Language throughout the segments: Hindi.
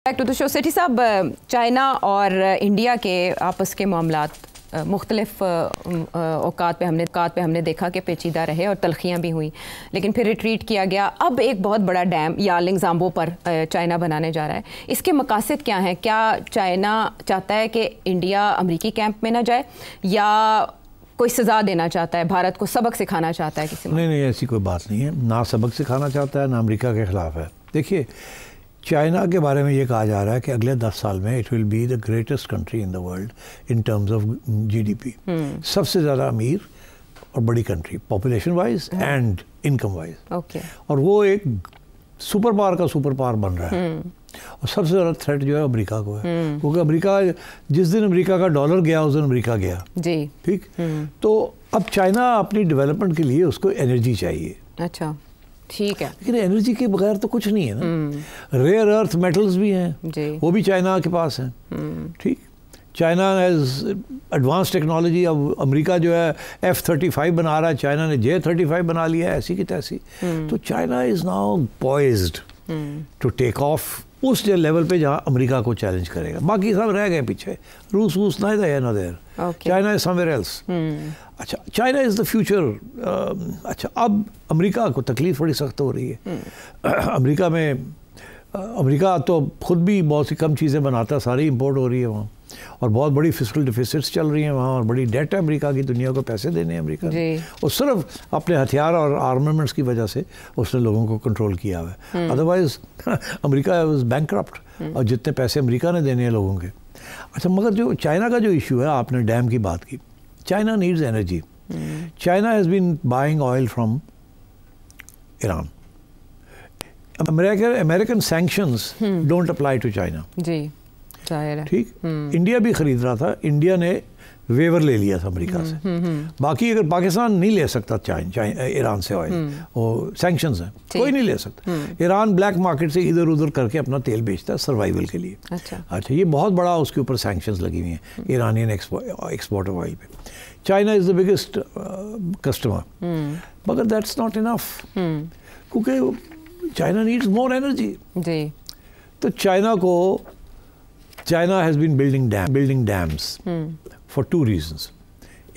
Back to the show. Sethi साहब, चाइना और इंडिया के आपस के मामलात मुख्तलिफ औकात पे हमने देखा कि पेचीदा रहे और तलखियाँ भी हुई, लेकिन फिर रिट्रीट किया गया। अब एक बहुत बड़ा डैम यालिंग ज़ाम्बो पर चाइना बनाने जा रहा है। इसके मकासद क्या हैं? क्या चाइना चाहता है कि इंडिया अमरीकी कैंप में ना जाए, या कोई सज़ा देना चाहता है, भारत को सबक सिखाना चाहता है किसी में? नहीं, ऐसी कोई बात नहीं है। ना सबक सिखाना चाहता है, ना अमेरिका के ख़िलाफ़ है। देखिए, चाइना के बारे में ये कहा जा रहा है कि अगले 10 साल में it will be the greatest country in the world in terms of GDP. सबसे ज़्यादा अमीर और बड़ी country population wise and income wise. और वो एक सुपर पावर का सुपर पावर बन रहा है। और सबसे ज़्यादा थ्रेट जो है अमेरिका को है, क्योंकि अमेरिका, जिस दिन अमेरिका का डॉलर गया उस दिन अमेरिका गया जी। ठीक। तो अब चाइना अपनी डेवलपमेंट के लिए उसको एनर्जी चाहिए। अच्छा, ठीक है। लेकिन एनर्जी के बगैर तो कुछ नहीं है ना। रेयर अर्थ मेटल्स भी हैं जी, वो भी चाइना के पास हैं। ठीक। China has advance technology. अब अमेरिका जो है F-35 बना रहा है, चाइना ने J-35 बना लिया है, ऐसी की तैसी। तो China is now poised to take off उस लेवल पे जहाँ अमेरिका को चैलेंज करेगा। बाकी सब रह गए पीछे। रूस वूस ना देयर ना there, China is somewhere else. अच्छा, चाइना इज़ द फ्यूचर। अच्छा, अब अमेरिका को तकलीफ बड़ी सख्त हो रही है। अमेरिका तो खुद भी बहुत सी कम चीज़ें बनाता है, सारी इंपोर्ट हो रही है वहाँ, और बहुत बड़ी फिस्कल डिफिसिट्स चल रही हैं वहाँ, और बड़ी डेट है अमेरिका की, दुनिया को पैसे देने हैं अमेरिका ने। और सिर्फ अपने हथियार और आर्मामेंट्स की वजह से उसने लोगों को कंट्रोल किया हुआ है। अदरवाइज अमेरिका वाज बैंकरप्ट, और जितने पैसे अमेरिका ने देने हैं लोगों के। अच्छा, मगर जो चाइना का जो इशू है, आपने डैम की बात की, China needs energy. China has been buying oil from Iran. American sanctions don't apply to China जी, ठीक। इंडिया भी खरीद रहा था, इंडिया ने वेवर ले लिया था अमेरिका से। बाकी अगर पाकिस्तान नहीं ले सकता ईरान से ऑयल, वो सैंक्शंस हैं, कोई नहीं ले सकता। ईरान ब्लैक मार्केट से इधर उधर करके अपना तेल बेचता है सर्वाइवल के लिए। अच्छा, ये बहुत बड़ा उसके ऊपर सैंक्शंस लगी हुई हैं ईरानियन एक्सपोर्ट ऑफ ऑयल पे। China is the biggest customer, मगर दैट्स नॉट इनफ, क्योंकि चाइना नीड्स मोर एनर्जी जी। तो China has been building dams for 2 reasons.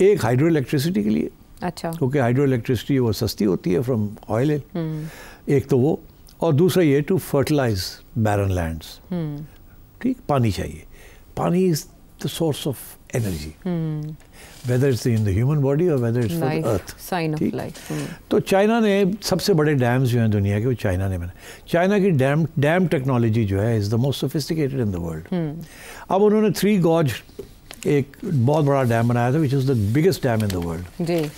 एक, हाइड्रो इलेक्ट्रिसिटी के लिए। अच्छा, क्योंकि हाइड्रो इलेक्ट्रिसिटी वो सस्ती होती है फ्रॉम ऑयल। एक तो वो, और दूसरा ये टू फर्टिलाइज बैरन लैंड्स। ठीक, पानी चाहिए। पानी is the source of energy, whether it's in the human body or whether it's for the earth, sign of life। तो चाइना ने सबसे बड़े डैम्स जो हैं दुनिया के, वो चाइना ने बनाए। चाइना की डैम टेक्नोलॉजी जो है is the most sophisticated in the world. अब उन्होंने 3 गॉज एक बहुत बड़ा डैम बनाया था, which is the biggest dam in the world जी।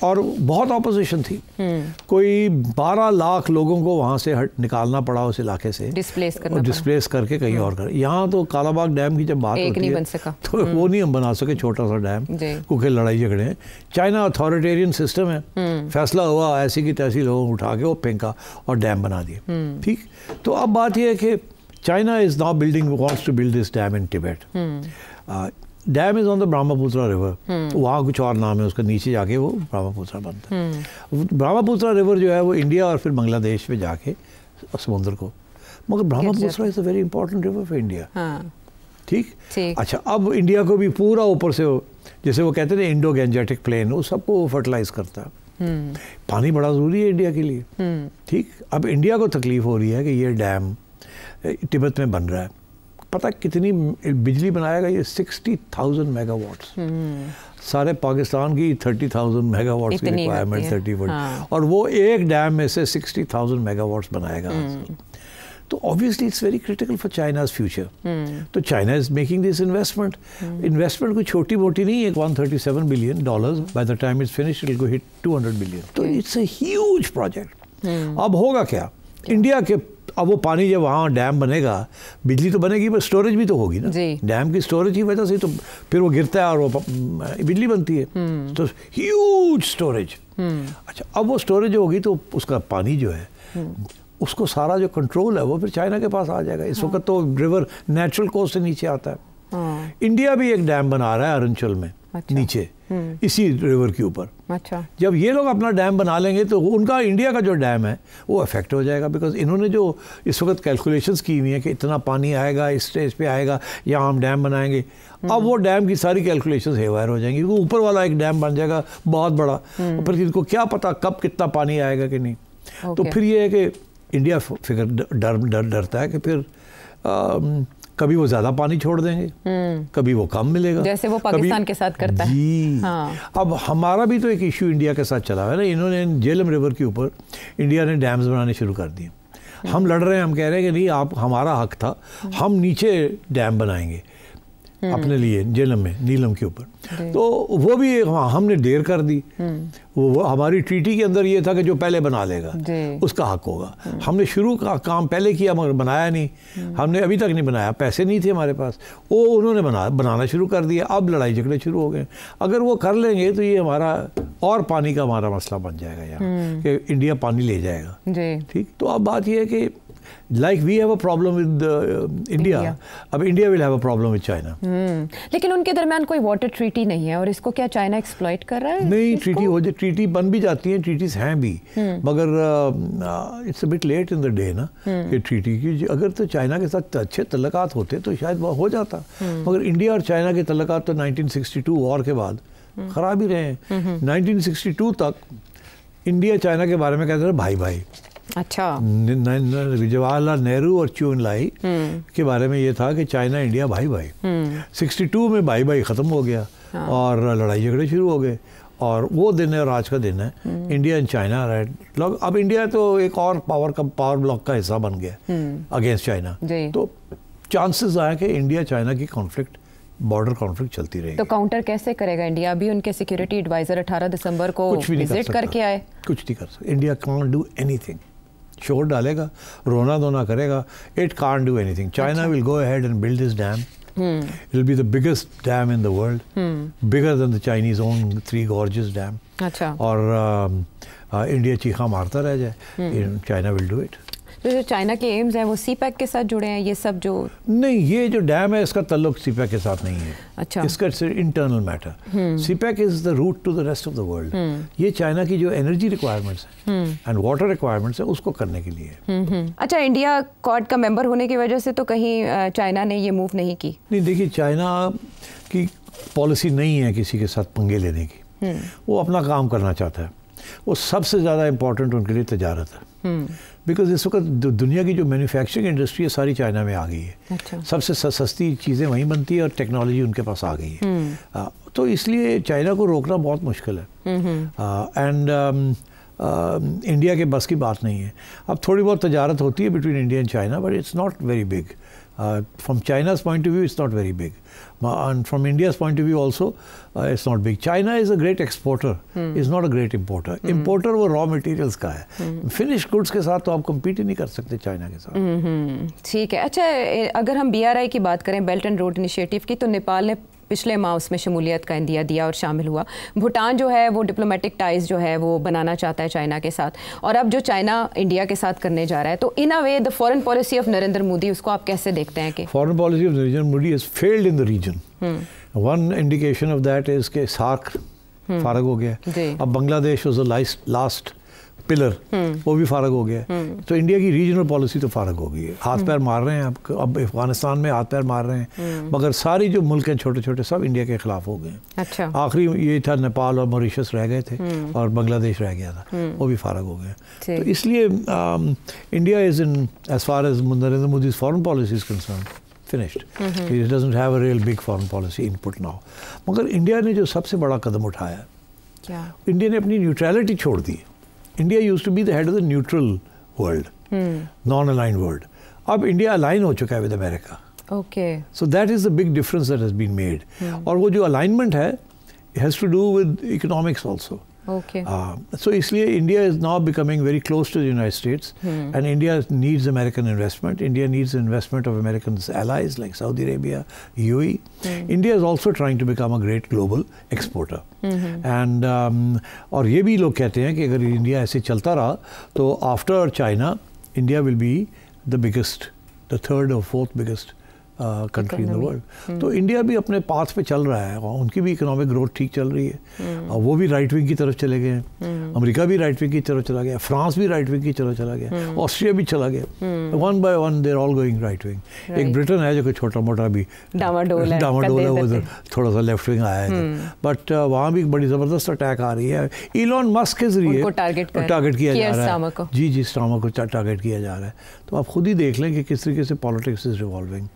और बहुत ऑपोजिशन थी। कोई 12 लाख लोगों को वहाँ से निकालना पड़ा, उस इलाके से डिस्प्लेस करके कहीं और कर। यहाँ तो कालाबाग डैम की जब बात होती है तो वो नहीं हम बना सके, छोटा सा डैम, क्योंकि लड़ाई झगड़े हैं। चाइना अथॉरिटेरियन सिस्टम है, फैसला हुआ ऐसी की तैसी, लोगों को उठा के वो फेंका और डैम बना दिए। ठीक। तो अब बात यह है कि China is now wants to build this dam in Tibet. Dam is on the Brahmaputra river. वहाँ कुछ और नाम है उसका, नीचे जाके वो ब्रह्मपुत्रा बनता है। ब्रह्मपुत्रा रिवर जो है वो इंडिया और फिर बांग्लादेश में जाके समुद्र को, मगर Brahmaputra is a very important river for India. ठीक। अच्छा, अब इंडिया को भी पूरा ऊपर से, जैसे वो कहते हैं इंडो गैंजेटिक प्लेन, वो सबको फर्टिलाइज करता है। पानी बड़ा ज़रूरी है इंडिया के लिए। ठीक। अब इंडिया को तकलीफ हो रही है कि ये डैम तिब्बत में बन रहा है। पता कितनी बिजली बनाएगा ये? 60,000 मेगावाट्स। सारे पाकिस्तान की 30,000 मेगावाट्स की रिक्वायरमेंट 30। और वो एक डैम में से 60,000 मेगावाट्स बनाएगा। तो obviously it's very critical for China's future. तो China is making this investment कोई छोटी मोटी नहीं है। $137 billion, by the time it's finished it will hit 200 billion. तो इट्स अ ह्यूज प्रोजेक्ट। अब होगा क्या? इंडिया के, अब वो पानी जब वहाँ डैम बनेगा, बिजली तो बनेगी पर स्टोरेज भी तो होगी ना। डैम की स्टोरेज की वजह से तो फिर वो गिरता है और वो बिजली बनती है। तो ह्यूज स्टोरेज। अच्छा, अब वो स्टोरेज होगी तो उसका पानी जो है, उसको सारा जो कंट्रोल है वो फिर चाइना के पास आ जाएगा। इस वक्त तो रिवर नेचुरल कोस्ट से नीचे आता है। इंडिया भी एक डैम बना रहा है अरुणाचल में नीचे, इसी रिवर के ऊपर। अच्छा, जब ये लोग अपना डैम बना लेंगे तो उनका इंडिया का जो डैम है वो अफेक्ट हो जाएगा, बिकॉज इन्होंने जो इस वक्त कैलकुलेशंस की हुई है कि इतना पानी आएगा, इस स्टेज पे आएगा, यहाँ हम डैम बनाएंगे। अब वो डैम की सारी कैलकुलेशंस हेवायर हो जाएंगी। वो ऊपर वाला एक डैम बन जाएगा बहुत बड़ा, पर इनको क्या पता कब कितना पानी आएगा कि नहीं। तो फिर ये है कि इंडिया फिर डरता है कि फिर कभी वो ज़्यादा पानी छोड़ देंगे, कभी वो कम मिलेगा, जैसे वो पाकिस्तान के साथ करता है। जी हाँ। अब हमारा भी तो एक इशू इंडिया के साथ चला है ना, इन्होंने झेलम रिवर के ऊपर इंडिया ने डैम्स बनाने शुरू कर दिए। हम लड़ रहे हैं, हम कह रहे हैं कि नहीं, आप हमारा हक था, हम नीचे डैम बनाएंगे अपने लिए झेलम में, नीलम के ऊपर। तो वो भी हमने देर कर दी। वो हमारी ट्रीटी के अंदर ये था कि जो पहले बना लेगा उसका हक होगा। हमने शुरू का काम पहले किया मगर बनाया नहीं, हमने अभी तक नहीं बनाया, पैसे नहीं थे हमारे पास। वो उन्होंने बनाना शुरू कर दिया, अब लड़ाई झगड़े शुरू हो गए। अगर वो कर लेंगे तो ये हमारा और पानी का हमारा मसला बन जाएगा यहाँ, कि इंडिया पानी ले जाएगा। ठीक, तो अब बात ये है कि like we have a problem with India, अब India will have a problem with China। लेकिन उनके दरमियान कोई वाटर ट्रीटी नहीं है, और इसको क्या चाइना एक्सप्लॉइट कर रहा है? नहीं, ट्रीटी बन भी जाती है, ट्रीटीज हैं भी, मगर it's a bit late in the day ना कि ट्रीटी की। अगर तो चाइना के साथ अच्छे तल्लुकात होते तो शायद वो हो जाता, मगर इंडिया और चाइना के तल्लुकात तो 1962 वॉर के बाद खराब ही रहे हैं। 1962 तक इंडिया चाइना के बारे में कहते थे भाई भाई। अच्छा, जवाहरलाल नेहरू और चू एन-लाई के बारे में ये था कि चाइना इंडिया भाई भाई। 62 में भाई भाई ख़त्म हो गया और लड़ाई झगड़े शुरू हो गए, और वो दिन है और आज का दिन है इंडिया एंड चाइना। राइट, अब इंडिया तो एक और पावर ब्लॉक का हिस्सा बन गया अगेंस्ट चाइना। तो चांसेस आए कि इंडिया चाइना की कॉन्फ्लिक्ट, बॉर्डर कॉन्फ्लिक्ट चलती रहेगी। तो काउंटर कैसे करेगा इंडिया? अभी उनके सिक्योरिटी एडवाइजर 18 दिसंबर को विजिट करके आए, कुछ नहीं कर सकता। India can't do anything. शोर डालेगा, रोना धोना करेगा, it can't do anything. China will go ahead and build this dam. It will be the biggest dam in the world, bigger than the Chinese own Three Gorges Dam। अच्छा। और इंडिया चीखा मारता रह जाए, चाइना विल डू इट। तो जो चाइना के एम्स हैं वो सीपैक के साथ जुड़े हैं, ये सब जो नहीं, ये जो डैम है इसका ताल्लुक सीपैक के साथ नहीं है। अच्छा, इसका internal matter. CPEC is the route to the rest of the world. ये चाइना की जो एनर्जी रिक्वायरमेंट्स हैं एंड वाटर रिक्वायरमेंट्स है उसको करने के लिए। अच्छा, इंडिया क्वाड का मेंबर होने की वजह से तो कहीं चाइना ने ये मूव नहीं की? नहीं, देखिए, चाइना की पॉलिसी नहीं है किसी के साथ पंगे लेने की। वो अपना काम करना चाहता है। वो सबसे ज़्यादा इम्पोर्टेंट उनके लिए तजारत है, बिकॉज इस वक्त दुनिया की जो मैन्युफैक्चरिंग इंडस्ट्री है सारी चाइना में आ गई है। अच्छा। सबसे सस्ती चीज़ें वहीं बनती है और टेक्नोलॉजी उनके पास आ गई है। तो इसलिए चाइना को रोकना बहुत मुश्किल है, एंड इंडिया के बस की बात नहीं है। अब थोड़ी बहुत तजारत होती है between India and China, but it's not very big. From China's point of view, it's not very big. And from India's point of view also, it's not big. China is a great exporter, is not a great importer. Importer वो raw materials का है। Finished goods के साथ तो आप compete ही नहीं कर सकते चाइना के साथ। ठीक है। अच्छा, अगर हम BRI की बात करें, बेल्ट एंड रोड इनिशिएटिव की, तो नेपाल ने पिछले माह उसमें शमूलियत का इंदिया दिया और शामिल हुआ। भूटान जो है वो डिप्लोमेटिक टाइज जो है वो बनाना चाहता है चाइना के साथ, और अब जो चाइना इंडिया के साथ करने जा रहा है, तो in a way the foreign policy of Narendra Modi, उसको आप कैसे देखते हैं? कि foreign policy of Narendra Modi has failed in the region. One indication of that is के सार्क फारग हो गया। अब Bangladesh was the last pillar, वो भी फारग हो गया। तो इंडिया की रीजनल पॉलिसी तो फारग हो गई है। हाथ पैर मार रहे हैं अब अफगानिस्तान में हाथ पैर मार रहे हैं, मगर सारी जो मुल्क हैं छोटे छोटे सब इंडिया के खिलाफ हो गए। अच्छा। आखिरी ये था नेपाल और मॉरिशस रह गए थे और बांग्लादेश रह गया था, वो भी फारग हो गए। तो इसलिए India is in, as far as Narendra Modi foreign policy is concern, finished. It doesn't have a real big foreign policy input now. मगर इंडिया ने जो सबसे बड़ा कदम उठाया, इंडिया ने अपनी न्यूट्रलिटी छोड़ दी। India used to be the head of the neutral world, non-aligned world. अब इंडिया अलाइन हो चुका है with America. Okay. So that is the big difference that has been made. और वो जो alignment है, it has to do with economics also. Okay. So इसलिए India is now becoming very close to the United States, and India needs American investment. India needs investment of American allies like Saudi Arabia, UAE. India is also trying to become a great global exporter. And और ये भी लोग कहते हैं कि अगर इंडिया ऐसे चलता रहा तो after China India will be the biggest, the third और fourth biggest country in the world. तो इंडिया भी अपने पाथ पे चल रहा है, उनकी भी इकोनॉमिक ग्रोथ ठीक चल रही है और वो भी राइट विंग की तरफ चले गए हैं। अमेरिका भी राइट विंग की तरफ चला गया, फ्रांस भी राइट विंग की तरफ चला गया, ऑस्ट्रिया भी चला गया, one by one there all going right wing. एक ब्रिटेन है जो कि छोटा मोटा भी डामाडोल है, उधर थोड़ा सा लेफ्ट विंग आया है, बट वहाँ भी बड़ी ज़बरदस्त अटैक आ रही है। इलॉन मस्क के जरिए टारगेट किया जा रहा है, जी स्टार्मर को टारगेट किया जा रहा है। तो आप खुद ही देख लें कि किस तरीके से पॉलिटिक्स इज रिवॉल्विंग।